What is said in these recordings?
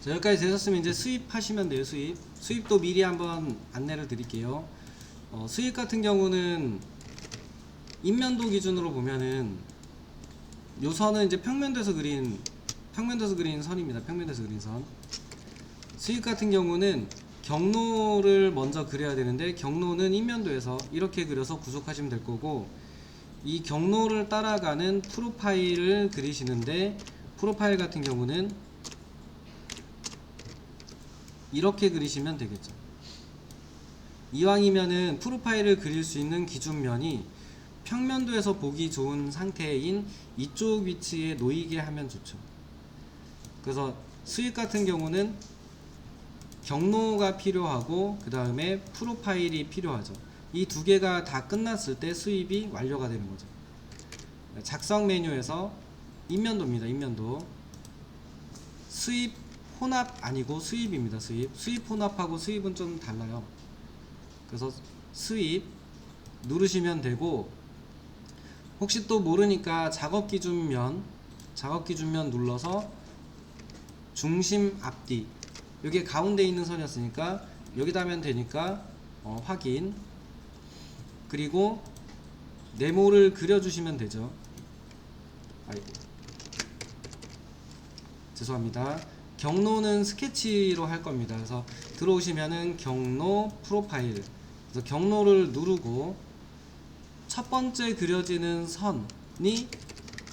자, 여기까지 되셨으면 이제 수입하시면 돼요. 수입도 미리 한번 안내를 드릴게요. 수입 같은 경우는 인면도 기준으로 보면은 요 선은 이제 평면도에서 그린 선입니다. 평면도에서 그린 선. 수입 같은 경우는 경로를 먼저 그려야 되는데, 경로는 인면도에서 이렇게 그려서 구속하시면 될 거고, 이 경로를 따라가는 프로파일을 그리시는데, 프로파일 같은 경우는 이렇게 그리시면 되겠죠. 이왕이면은 프로파일을 그릴 수 있는 기준면이 평면도에서 보기 좋은 상태인 이쪽 위치에 놓이게 하면 좋죠. 그래서 수입 같은 경우는 경로가 필요하고 그 다음에 프로파일이 필요하죠. 이 두 개가 다 끝났을 때 수입이 완료가 되는 거죠. 작성 메뉴에서 인면도입니다. 인면도. 수입 혼합 아니고 수입입니다. 수입 혼합하고 수입은 좀 달라요. 그래서 수입 누르시면 되고, 혹시 또 모르니까 작업기준면 눌러서 중심 앞뒤, 여기 가운데 있는 선이었으니까 여기다 하면 되니까 확인, 그리고 네모를 그려주시면 되죠. 아이고, 죄송합니다. 경로는 스케치로 할 겁니다. 그래서 들어오시면은 경로 프로파일, 그래서 경로를 누르고 첫 번째 그려지는 선이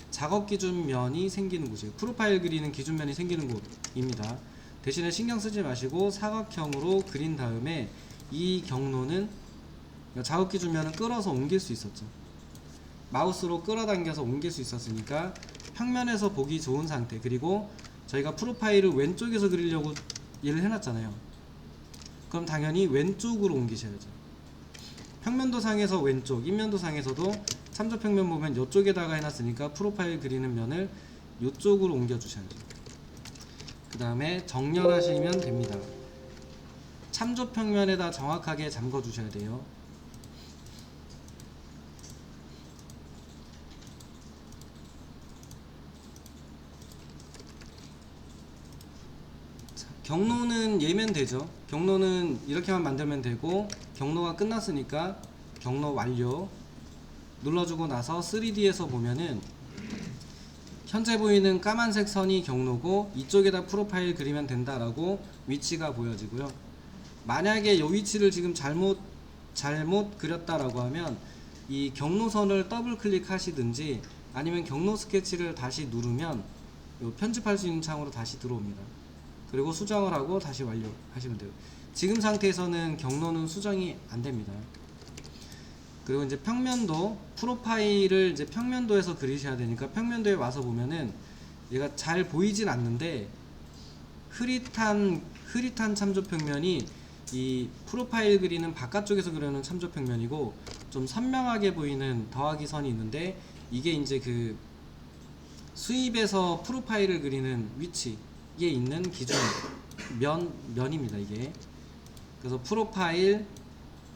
작업 기준면이 생기는 곳이에요. 프로파일 그리는 기준면이 생기는 곳입니다. 대신에 신경 쓰지 마시고 사각형으로 그린 다음에 이 경로는 작업 기준면은 끌어서 옮길 수 있었죠. 마우스로 끌어당겨서 옮길 수 있었으니까 평면에서 보기 좋은 상태, 그리고 저희가 프로파일을 왼쪽에서 그리려고 얘를 해놨잖아요. 그럼 당연히 왼쪽으로 옮기셔야죠. 평면도 상에서 왼쪽, 인면도 상에서도 참조평면 보면 이쪽에다가 해놨으니까 프로파일 그리는 면을 이쪽으로 옮겨주셔야죠. 그 다음에 정렬하시면 됩니다. 참조평면에다 정확하게 잠궈주셔야 돼요. 경로는 얘면 되죠. 경로는 이렇게만 만들면 되고, 경로가 끝났으니까 경로 완료 눌러주고 나서 3D에서 보면은 현재 보이는 까만색 선이 경로고 이쪽에다 프로파일 그리면 된다라고 위치가 보여지고요. 만약에 이 위치를 지금 잘못 그렸다라고 하면 이 경로선을 더블 클릭하시든지 아니면 경로 스케치를 다시 누르면 편집할 수 있는 창으로 다시 들어옵니다. 그리고 수정을 하고 다시 완료하시면 돼요. 지금 상태에서는 경로는 수정이 안 됩니다. 그리고 이제 평면도, 프로파일을 이제 평면도에서 그리셔야 되니까 평면도에 와서 보면은 얘가 잘 보이진 않는데 흐릿한 참조평면이 이 프로파일 그리는 바깥쪽에서 그리는 참조평면이고, 좀 선명하게 보이는 더하기 선이 있는데 이게 이제 그 수입에서 프로파일을 그리는 위치에 있는 기준 면입니다. 이게. 그래서 프로파일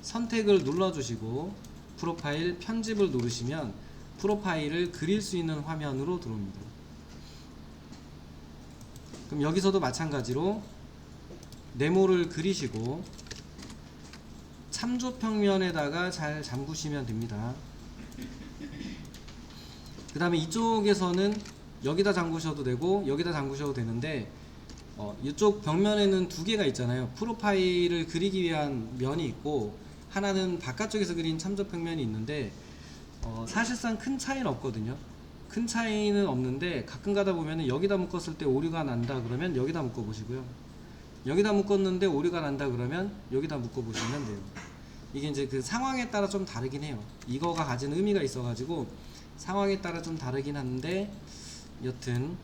선택을 눌러주시고 프로파일 편집을 누르시면 프로파일을 그릴 수 있는 화면으로 들어옵니다. 그럼 여기서도 마찬가지로 네모를 그리시고 참조평면에다가 잘 잠그시면 됩니다. 그 다음에 이쪽에서는 여기다 잠그셔도 되고 여기다 잠그셔도 되는데, 이쪽 벽면에는 두 개가 있잖아요. 프로파일을 그리기 위한 면이 있고 하나는 바깥쪽에서 그린 참조평면이 있는데, 사실상 큰 차이는 없거든요. 큰 차이는 없는데 가끔 가다 보면 여기다 묶었을 때 오류가 난다 그러면 여기다 묶어 보시고요. 여기다 묶었는데 오류가 난다 그러면 여기다 묶어 보시면 돼요. 이게 이제 그 상황에 따라 좀 다르긴 해요. 이거가 가진 의미가 있어 가지고 상황에 따라 좀 다르긴 한데, 여튼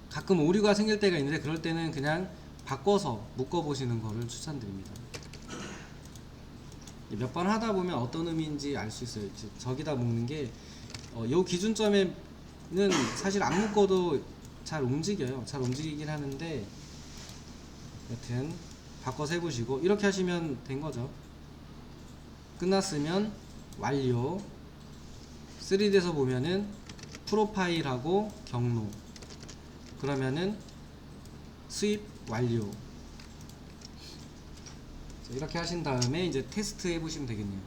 가끔 오류가 생길 때가 있는데 그럴 때는 그냥 바꿔서 묶어 보시는 거를 추천드립니다. 몇 번 하다 보면 어떤 의미인지 알 수 있어요. 저기다 묶는 게 요 기준점에는 사실 안 묶어도 잘 움직여요. 잘 움직이긴 하는데, 여튼 바꿔서 해보시고 이렇게 하시면 된 거죠. 끝났으면 완료. 3D에서 보면은 프로파일하고 경로, 그러면은 수입 완료. 자, 이렇게 하신 다음에 이제 테스트 해보시면 되겠네요.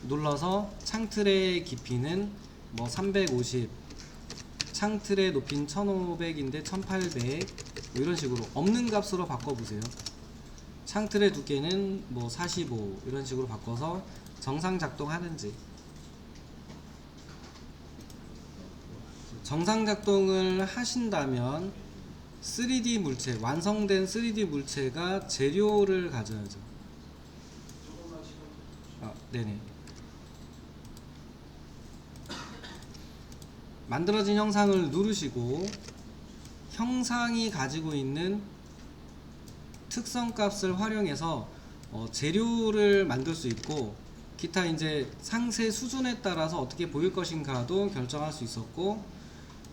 눌러서 창틀의 깊이는 뭐 350, 창틀의 높이는 1500인데 1800, 뭐 이런 식으로 없는 값으로 바꿔보세요. 창틀의 두께는 뭐 45 이런 식으로 바꿔서 정상 작동하는지. 정상 작동을 하신다면 3D 물체, 완성된 3D 물체가 재료를 가져야죠. 네네. 만들어진 형상을 누르시고 형상이 가지고 있는 특성 값을 활용해서 재료를 만들 수 있고, 기타 이제 상세 수준에 따라서 어떻게 보일 것인가도 결정할 수 있었고,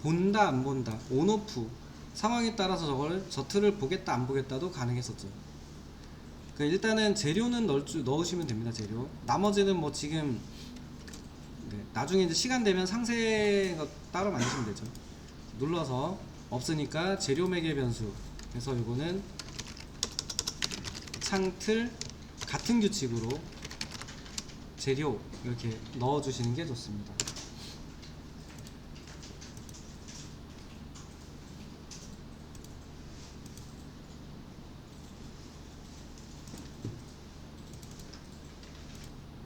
본다 안 본다, 온오프 상황에 따라서 저 틀을 보겠다 안 보겠다도 가능했었죠. 일단은 재료는 넣으시면 됩니다. 재료. 나머지는 뭐 지금 나중에 이제 시간 되면 상세 따로 만드시면 되죠. 눌러서 없으니까 재료 매개 변수. 그래서 이거는 창틀 같은 규칙으로 재료 이렇게 넣어주시는 게 좋습니다.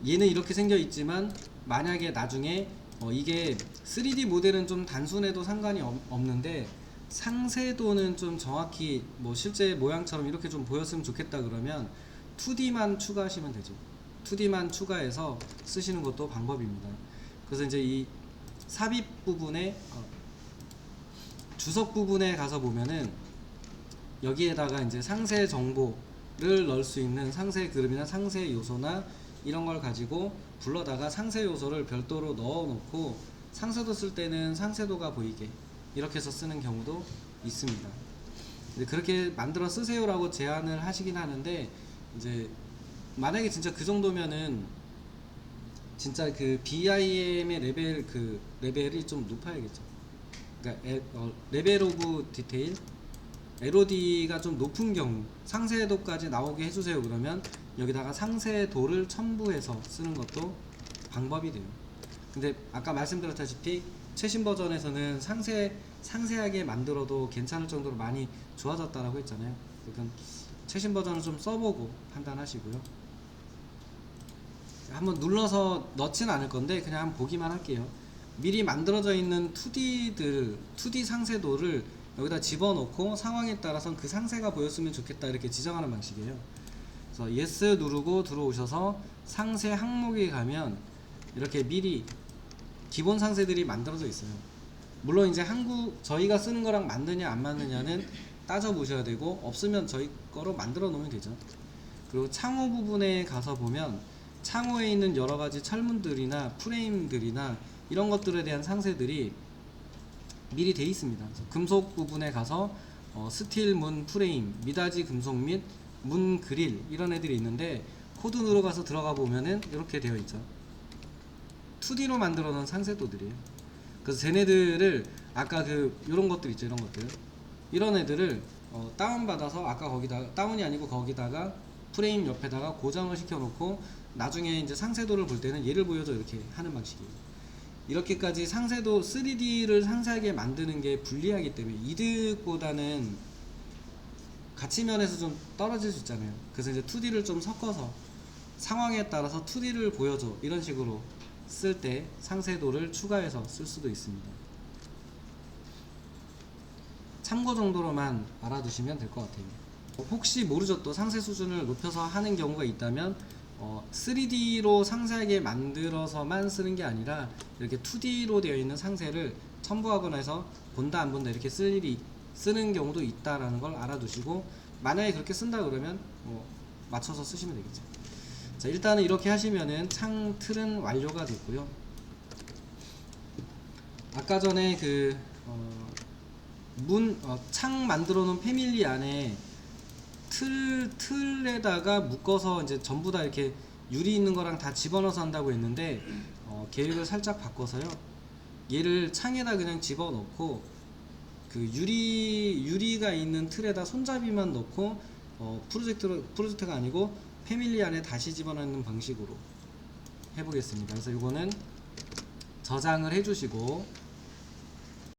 얘는 이렇게 생겨 있지만 만약에 나중에 이게 3D 모델은 좀 단순해도 상관이 없는데 상세도는 좀 정확히 뭐 실제 모양처럼 이렇게 좀 보였으면 좋겠다 그러면 2D만 추가하시면 되죠. 2D만 추가해서 쓰시는 것도 방법입니다. 그래서 이제 이 삽입 부분에 주석 부분에 가서 보면은 여기에다가 이제 상세 정보를 넣을 수 있는 상세 그림이나 상세 요소나 이런 걸 가지고 불러다가 상세 요소를 별도로 넣어 놓고 상세도 쓸 때는 상세도가 보이게 이렇게 해서 쓰는 경우도 있습니다. 그렇게 만들어 쓰세요라고 제안을 하시긴 하는데, 이제 만약에 진짜 그 정도면은 진짜 그 BIM의 레벨이 좀 높아야겠죠. 그러니까 레벨 오브 디테일 LOD가 좀 높은 경우 상세도까지 나오게 해주세요 그러면 여기다가 상세도를 첨부해서 쓰는 것도 방법이 돼요. 근데 아까 말씀드렸다시피 최신 버전에서는 상세하게 만들어도 괜찮을 정도로 많이 좋아졌다라고 했잖아요. 그러니까 최신 버전을 좀 써보고 판단하시고요. 한번 눌러서 넣지는 않을 건데 그냥 한번 보기만 할게요. 미리 만들어져 있는 2D 상세도를 여기다 집어넣고 상황에 따라서는 그 상세가 보였으면 좋겠다 이렇게 지정하는 방식이에요. 그래서 yes 누르고 들어오셔서 상세 항목에 가면 이렇게 미리 기본 상세들이 만들어져 있어요. 물론 이제 저희가 쓰는 거랑 맞느냐 안 맞느냐는 따져 보셔야 되고, 없으면 저희 거로 만들어 놓으면 되죠. 그리고 창호 부분에 가서 보면 창호에 있는 여러 가지 철문들이나 프레임들이나 이런 것들에 대한 상세들이 미리 돼 있습니다. 금속 부분에 가서 스틸 문 프레임, 미닫이 금속 및 문 그릴 이런 애들이 있는데 코드 들어가서 들어가 보면은 이렇게 되어 있죠. 2D로 만들어 놓은 상세도들이에요. 그래서 쟤네들을 아까 이런 것들 있죠. 이런 애들을 다운받아서 아까 거기다가 다운이 아니고 거기다가 프레임 옆에다가 고정을 시켜 놓고 나중에 이제 상세도를 볼 때는 얘를 보여줘 이렇게 하는 방식이에요. 이렇게까지 상세도 3D를 상세하게 만드는 게 불리하기 때문에 이득보다는 가치면에서 좀 떨어질 수 있잖아요. 그래서 이제 2D를 좀 섞어서 상황에 따라서 2D를 보여줘 이런 식으로 쓸 때 상세도를 추가해서 쓸 수도 있습니다. 참고 정도로만 알아두시면 될 것 같아요. 혹시 모르죠, 또 상세 수준을 높여서 하는 경우가 있다면 3D로 상세하게 만들어서만 쓰는 게 아니라 이렇게 2D로 되어 있는 상세를 첨부하거나 해서 본다 안 본다 이렇게 쓰는 경우도 있다라는 걸 알아두시고, 만약에 그렇게 쓴다 그러면 맞춰서 쓰시면 되겠죠. 자, 일단은 이렇게 하시면은 창틀은 완료가 됐고요. 아까 전에 창 만들어 놓은 패밀리 안에 틀에다가 묶어서 이제 전부 다 이렇게 유리 있는 거랑 다 집어넣어서 한다고 했는데 계획을 살짝 바꿔서요. 얘를 창에다 그냥 집어넣고 그 유리가 있는 틀에다 손잡이만 넣고 프로젝트가 아니고 패밀리 안에 다시 집어넣는 방식으로 해보겠습니다. 그래서 이거는 저장을 해주시고